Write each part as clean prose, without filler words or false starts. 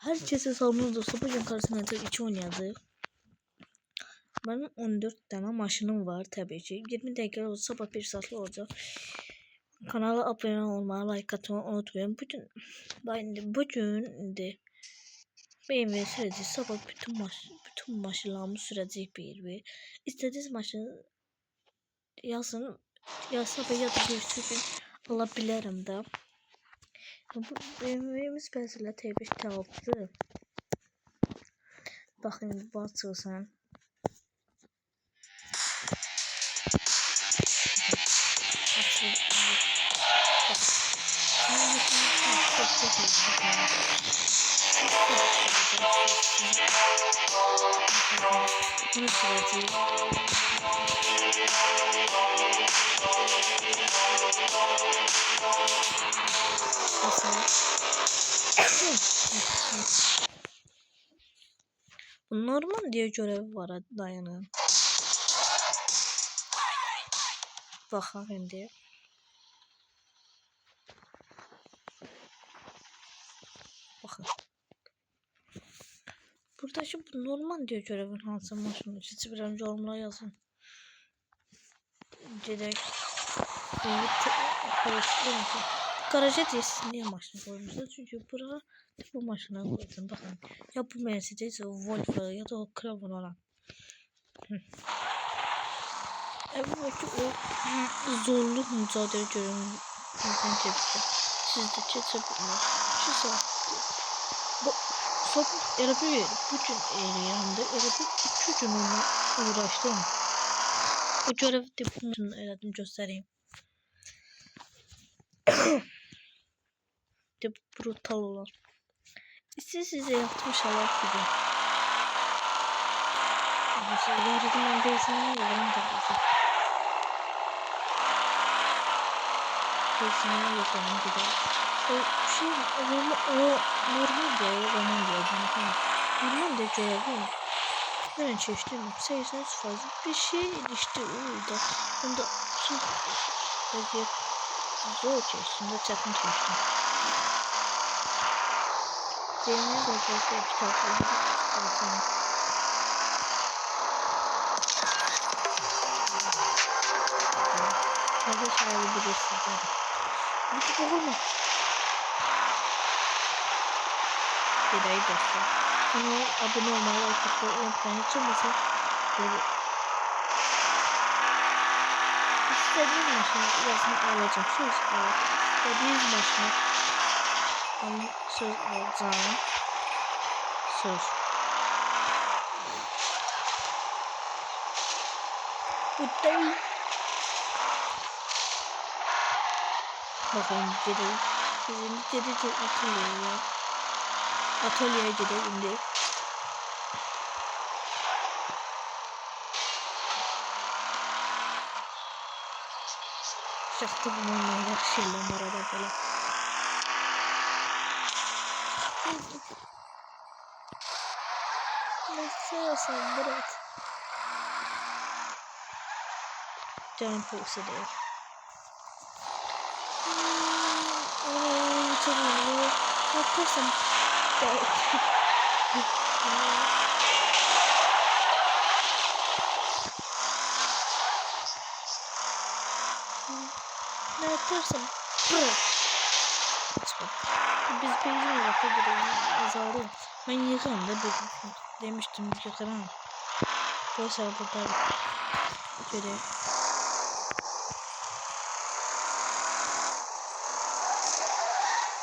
Herkese selamlar dostlar. Bugün karşısında 2 oynayacağız. Benim 14 tane maşınım var tabii ki. 20 dakika olsa sabah 1 saatli olacak. Kanala abone olmayı, like atmayı unutmayın. Bugün de BMW süreci sabah bütün maşınlarımı sürecek bir. İstediğiniz maşını yazın. Ya sabah ya da bir gün alabilirim de. Bu BMW'miz mesela T5 T6. Bakın bu açılsın. Normal diye görev var dayanın. Bakın diye. Bakın. Burada şu normal diye görevin hansı maşını hiç bir önce olmaya yazın. Direkt garaja değilsin niye maşını koymuşlar? Çünkü burada bu maşına koydum. Bakın ya bu Mercedes, o Volvo ya da o Crown olan. Evet o zorlu mücadele görevini çekti. Siz de çekebilirsiniz. Şu saat. Bu sabah Erap'ı bugün yanında Erap'ı 2 gün onunla uğraştım. Bu görevi de bunun elədim göstereyim. De brutal olan. Size yapmış Allah gibi. Yardım ben bezini alalım da bize. Bezini alalım gidelim. O şey normal diye roman diye normal de görevi. Ben çeşitli 83 fazla bir şey işte orada. Onda çok vaziyet zor çeşitinde çakın çeşitli. Deneye de çok kitapları kardeş hali bilirsiniz. Bu olur mu? Gideyim dostlar. Kanala abone olmayı, like atmayı unutmayın. Çünkü böyle istediğiniz maşını yazın alacağım. Söz alacağım. İstediğiniz maşını söz alacağım. Söz. Bu değil. Bakın gidelim. Bizim gidecek atölyeye. Atölyeye gidelim de. Şahtı bununla yakışırlar arada falan. Nasıl bırak. Canım polisi değil. Çabuk. Yaparsam. Ne yaparsam. Biz benzin olarak azalıyor. Ben yıkarım da demiştim yıkarım. Boş ver burada görev.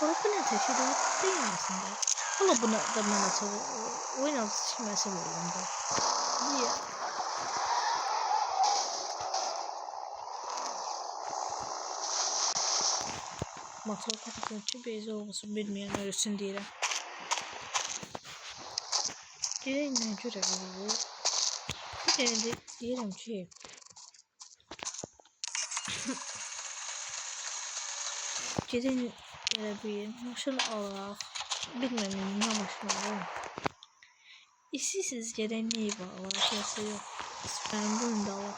Bu ne taşıdı değil mi aslında? Ama buna da bana tabi oyun altı çıkması var onda. Niye? Motor kapatınca bezi olmasın bilmeyen ölsün diyelim. Diğerine göre bu. Bir tane de diyelim ki gidin bir maşın alarak bilmem ne maşın alalım. İşsiz gelen neyi bağlar şeysi yok. Ben bunu da alalım.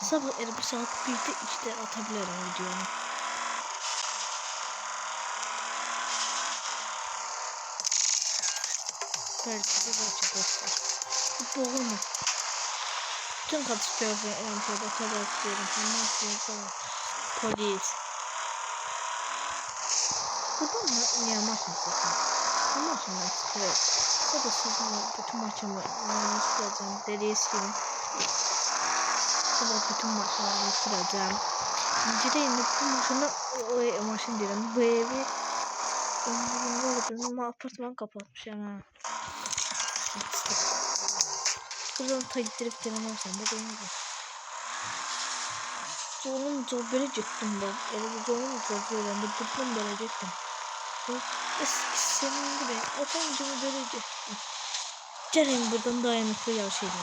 Sabah bir saat 1'de 2'de atabilirim videonu. Persi'de dostlar. Bu boğulma. Bütün katışıyoruz MP'de tabi atıyorum. Polis. Buradan mı? Niye maçın çıkıyor? Bu maçından çıkıyor. O da sizin bütün maçımı süreceğim. Deriye sileyim. O da bütün maçlarını süreceğim. Gidelim bu maçın diyelim. Bu evi ne apartman kapatmış yani. Buradan takdirip denemezsem bu da ne? Zorun zor verecektim ben. Yani zorun zor verecektim. Tıplım verecektim. Senin gibi atancımı verecektim. Gelin buradan dayanıklı yarışayım.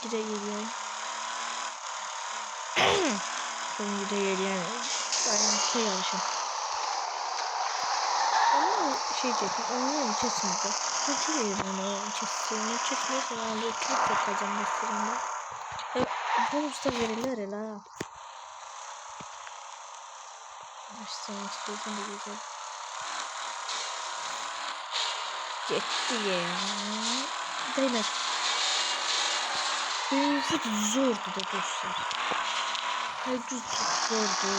Gide geliyor. Ben gide geliyor. Dayanıklı yarışım. Ama şey diyecektim. Onun içerisinde. Kötü değil onu içerisinde. Çekmeyse onu çok kazanmasında. Bonus'ta verilir la. İşte istiyorsan da güzel. Gitti ya. Değmez. Çok zordu da dostlar. Çok zordu.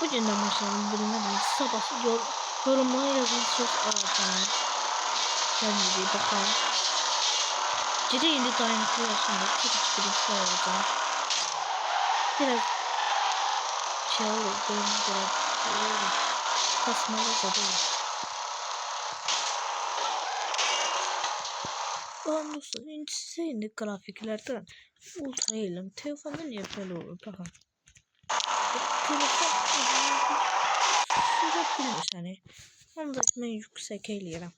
Bu cennet maçlarını bilmedim. Sabah yorumlara yazılı söz alacağım. Kendinize iyi bakın. Gece yeni dayanıklı yaşında çok bilinçli olacağım. Biraz şey olur, biraz kasmalı da değil. Ondan sonra size grafiklerden ultra eğilim. Telefonda niye böyle olur bakın. Telefon sürebilmiş hani. Onu da ben yüksek eğleyelim.